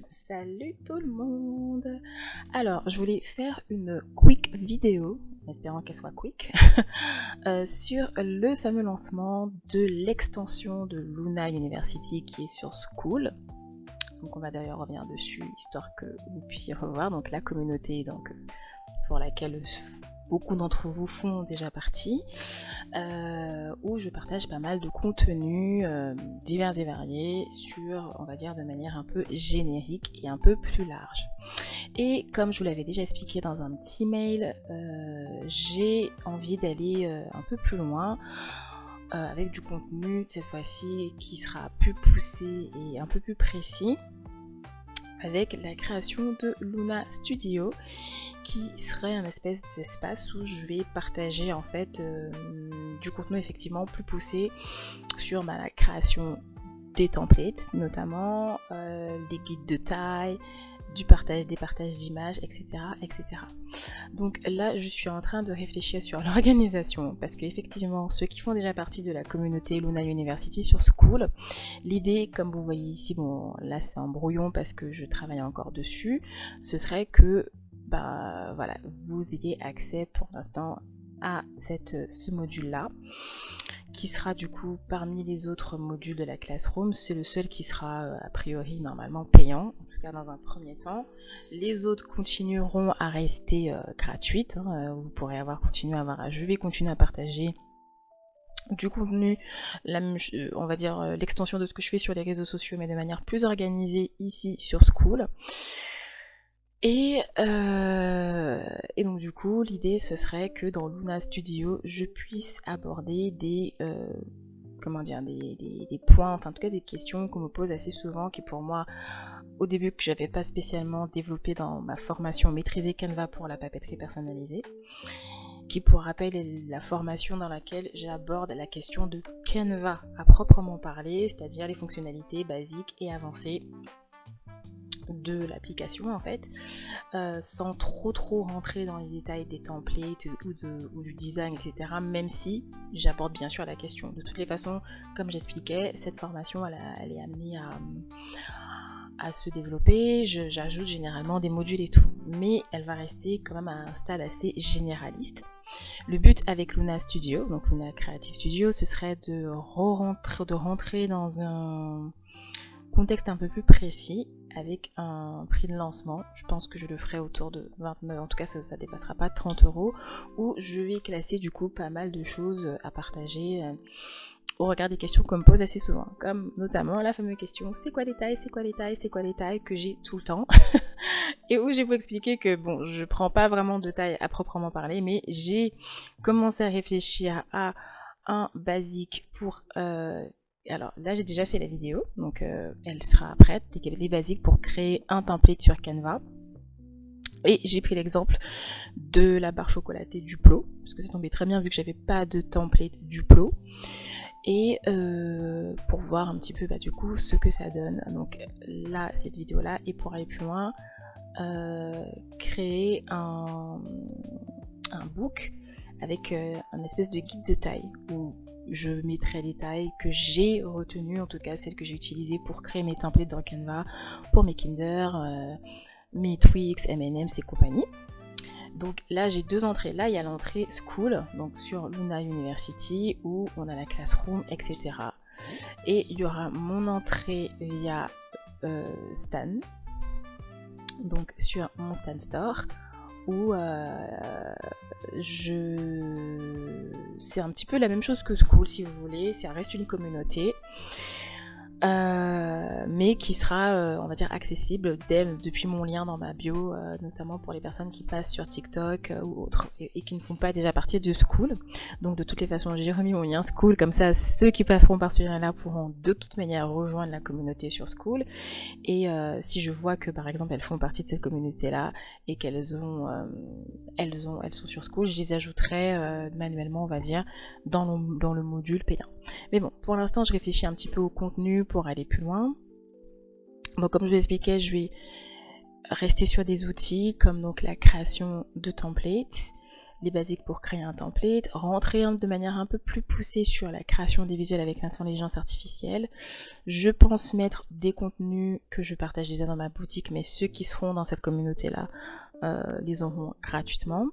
Salut tout le monde. Alors, je voulais faire une quick vidéo, en espérant qu'elle soit quick, sur le fameux lancement de l'extension de Luna University qui est sur Skool. Donc on va d'ailleurs revenir dessus, histoire que vous puissiez revoir. Donc la communauté pour laquelle beaucoup d'entre vous font déjà partie, où je partage pas mal de contenus divers et variés sur, on va dire, de manière un peu générique et un peu plus large. Et comme je vous l'avais déjà expliqué dans un petit mail, j'ai envie d'aller un peu plus loin avec du contenu cette fois-ci qui sera plus poussé et un peu plus précis, avec la création de Luna Studio, qui serait un espèce d'espace où je vais partager en fait du contenu effectivement plus poussé sur la création des templates, notamment des guides de taille, des partages d'images, etc., etc. Donc là, je suis en train de réfléchir sur l'organisation, parce qu'effectivement, ceux qui font déjà partie de la communauté Luna University sur Skool, l'idée, comme vous voyez ici, bon, là c'est en brouillon parce que je travaille encore dessus, ce serait que, bah voilà, vous ayez accès pour l'instant à ce module-là, qui sera du coup parmi les autres modules de la Classroom. C'est le seul qui sera a priori normalement payant, en tout cas dans un premier temps. Les autres continueront à rester gratuites, hein. Vous pourrez je vais continuer à partager du contenu, on va dire l'extension de ce que je fais sur les réseaux sociaux, mais de manière plus organisée ici sur Skool. Et donc du coup, l'idée ce serait que dans Luna Studio, je puisse aborder des points, enfin en tout cas des questions qu'on me pose assez souvent, qui pour moi, au début que j'avais pas spécialement développé dans ma formation Maîtriser Canva pour la papeterie personnalisée, qui pour rappel est la formation dans laquelle j'aborde la question de Canva à proprement parler, c'est-à-dire les fonctionnalités basiques et avancées de l'application en fait, sans trop rentrer dans les détails des templates ou du design, etc., même si j'aborde bien sûr la question. De toutes les façons, comme j'expliquais, cette formation elle est amenée à se développer, j'ajoute généralement des modules et tout, mais elle va rester quand même à un stade assez généraliste. Le but avec Luna Studio, donc Luna Creative Studio, ce serait de rentrer dans un contexte un peu plus précis, avec un prix de lancement. Je pense que je le ferai autour de 29, en tout cas ça dépassera pas 30 €, où je vais classer du coup pas mal de choses à partager au regard des questions qu'on me pose assez souvent, comme notamment la fameuse question c'est quoi les tailles, c'est quoi les tailles, c'est quoi les tailles, que j'ai tout le temps et où j'ai vous expliquer que bon, je prends pas vraiment de taille à proprement parler, mais j'ai commencé à réfléchir à un basique pour alors là j'ai déjà fait la vidéo, donc elle sera prête, les basiques pour créer un template sur Canva. Et j'ai pris l'exemple de la barre chocolatée Duplo, parce que ça tombait très bien vu que j'avais pas de template Duplo. Et pour voir un petit peu du coup ce que ça donne. Donc là, cette vidéo là, et pour aller plus loin, créer un book avec un espèce de guide de taille où je mettrai les tailles que j'ai retenues, en tout cas celles que j'ai utilisées pour créer mes templates dans Canva, pour mes Kinder, mes Twix, M&M's et compagnie. Donc là j'ai deux entrées, là il y a l'entrée Skool, donc sur Luna University où on a la Classroom, etc. Et il y aura mon entrée via Stan, donc sur mon Stan Store, où c'est un petit peu la même chose que Skool si vous voulez, ça reste une communauté, mais qui sera, on va dire, accessible depuis mon lien dans ma bio, notamment pour les personnes qui passent sur TikTok ou autres, et qui ne font pas déjà partie de Skool. Donc de toutes les façons, j'ai remis mon lien Skool, comme ça ceux qui passeront par ce lien-là pourront de toute manière rejoindre la communauté sur Skool. Et si je vois que par exemple elles font partie de cette communauté-là et qu'elles sont sur Skool, je les ajouterai manuellement, on va dire, dans le module payant. Mais bon, pour l'instant je réfléchis un petit peu au contenu pour aller plus loin. Donc comme je vous l'expliquais, je vais rester sur des outils comme donc la création de templates, les basiques pour créer un template, rentrer de manière un peu plus poussée sur la création des visuels avec l'intelligence artificielle. Je pense mettre des contenus que je partage déjà dans ma boutique, mais ceux qui seront dans cette communauté-là les auront gratuitement.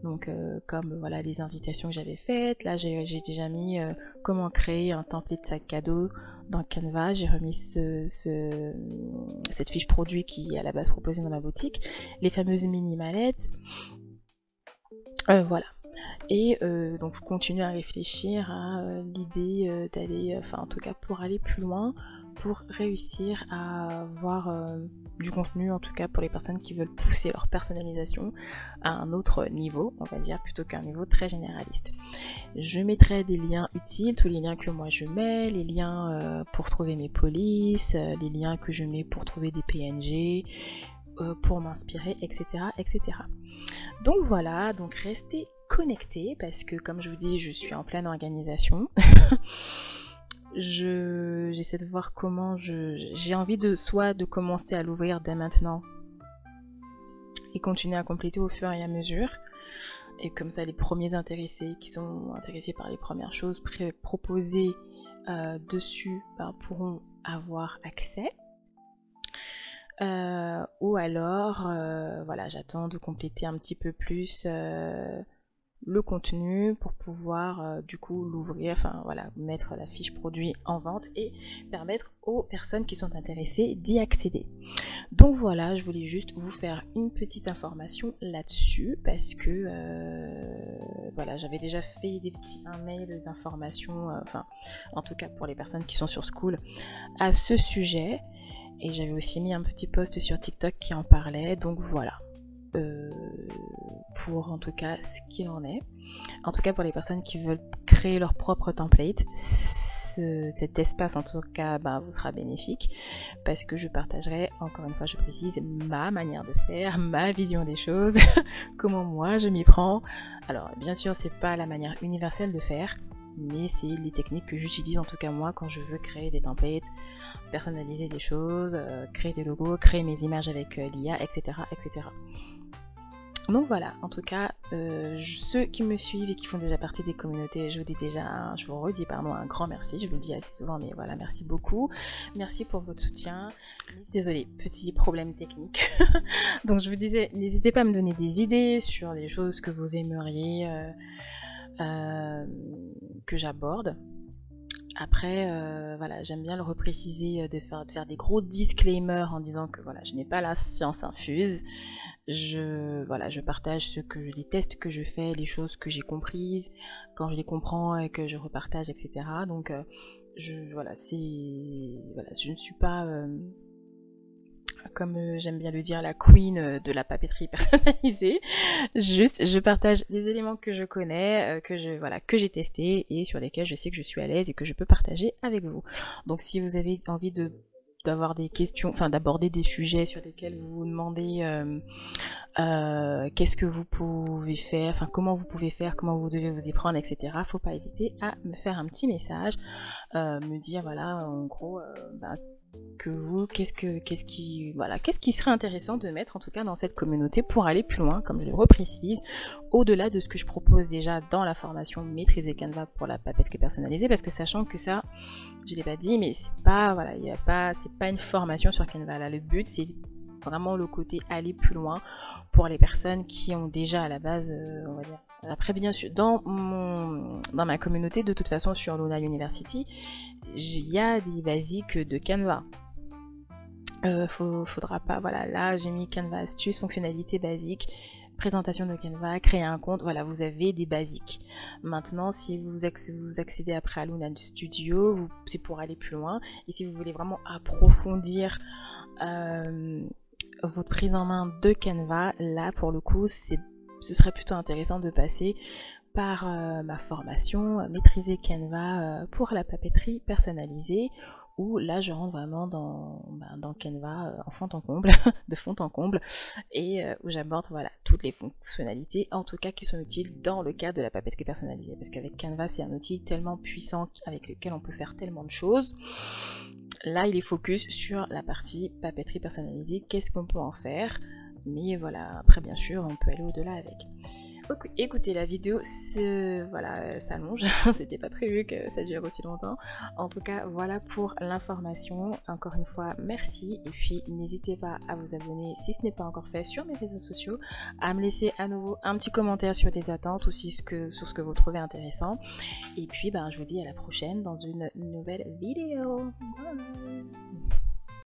Donc comme voilà les invitations que j'avais faites, là j'ai déjà mis comment créer un template sac cadeau dans Canva. J'ai remis cette fiche produit qui est à la base proposée dans ma boutique, les fameuses mini mallettes, voilà. Et donc je continue à réfléchir à l'idée d'aller, enfin en tout cas pour aller plus loin, pour réussir à avoir du contenu, en tout cas pour les personnes qui veulent pousser leur personnalisation à un autre niveau, on va dire, plutôt qu'un niveau très généraliste. Je mettrai des liens utiles, tous les liens que moi je mets, les liens pour trouver mes polices, les liens que je mets pour trouver des PNG, pour m'inspirer, etc., etc. Donc voilà, donc restez connectés parce que comme je vous dis, je suis en pleine organisation. J'essaie de voir comment j'ai envie de commencer à l'ouvrir dès maintenant et continuer à compléter au fur et à mesure. Et comme ça, les premiers intéressés qui sont intéressés par les premières choses proposées dessus pourront avoir accès. Ou alors, voilà, j'attends de compléter un petit peu plus le contenu pour pouvoir du coup l'ouvrir, enfin voilà, mettre la fiche produit en vente et permettre aux personnes qui sont intéressées d'y accéder. Donc voilà, je voulais juste vous faire une petite information là-dessus parce que voilà, j'avais déjà fait un mail d'information, enfin en tout cas pour les personnes qui sont sur Skool à ce sujet. Et j'avais aussi mis un petit post sur TikTok qui en parlait, donc voilà. Pour en tout cas ce qu'il en est. En tout cas pour les personnes qui veulent créer leur propre template, cet espace en tout cas vous sera bénéfique parce que je partagerai, encore une fois je précise, ma manière de faire, ma vision des choses, comment moi je m'y prends. Alors bien sûr c'est pas la manière universelle de faire, mais c'est les techniques que j'utilise en tout cas moi quand je veux créer des templates, personnaliser des choses, créer des logos, créer mes images avec l'IA, etc., etc. Donc voilà, en tout cas, ceux qui me suivent et qui font déjà partie des communautés, je vous redis un grand merci, je vous le dis assez souvent, mais voilà, merci beaucoup. Merci pour votre soutien. Désolée, petit problème technique. Donc je vous disais, n'hésitez pas à me donner des idées sur les choses que vous aimeriez que j'aborde. Après, voilà, j'aime bien le repréciser, de faire des gros disclaimers en disant que voilà, je n'ai pas la science infuse. Je partage les tests que je fais, les choses que j'ai comprises, quand je les comprends et que je repartage, etc. Donc, je ne suis pas comme j'aime bien le dire, la queen de la papeterie personnalisée. Juste, je partage des éléments que je connais, que j'ai testé et sur lesquels je sais que je suis à l'aise et que je peux partager avec vous. Donc si vous avez envie d'avoir des questions, enfin d'aborder des sujets sur lesquels vous vous demandez qu'est-ce que vous pouvez faire, enfin comment vous pouvez faire, comment vous devez vous y prendre, etc. Faut pas hésiter à me faire un petit message, me dire voilà en gros que vous, qu'est-ce qui serait intéressant de mettre en tout cas dans cette communauté pour aller plus loin, comme je le reprécise, au-delà de ce que je propose déjà dans la formation Maîtriser Canva pour la papeterie personnalisée, parce que sachant que ça, je l'ai pas dit, mais c'est pas une formation sur Canva, là le but c'est vraiment le côté aller plus loin pour les personnes qui ont déjà à la base, on va dire. Après bien sûr, dans ma communauté, de toute façon sur Luna University, il y a des basiques de Canva. Faudra pas, voilà, là j'ai mis Canva astuces, fonctionnalités basiques, présentation de Canva, créer un compte, voilà, vous avez des basiques. Maintenant, si vous accédez après à Luna Studio, c'est pour aller plus loin, et si vous voulez vraiment approfondir votre prise en main de Canva, là pour le coup, ce serait plutôt intéressant de passer par ma formation Maîtriser Canva pour la papeterie personnalisée, où là je rentre vraiment dans Canva en fond en comble, de fond en comble, et où j'aborde voilà, toutes les fonctionnalités, en tout cas qui sont utiles dans le cadre de la papeterie personnalisée, parce qu'avec Canva c'est un outil tellement puissant avec lequel on peut faire tellement de choses. Là il est focus sur la partie papeterie personnalisée, qu'est-ce qu'on peut en faire, mais voilà, après bien sûr on peut aller au-delà avec. écoutez la vidéo, voilà, s'allonge. C'était pas prévu que ça dure aussi longtemps. En tout cas, voilà pour l'information. Encore une fois, merci. Et puis, n'hésitez pas à vous abonner si ce n'est pas encore fait sur mes réseaux sociaux, à me laisser à nouveau un petit commentaire sur des attentes ou sur ce que vous trouvez intéressant. Et puis, je vous dis à la prochaine dans une nouvelle vidéo. Bye.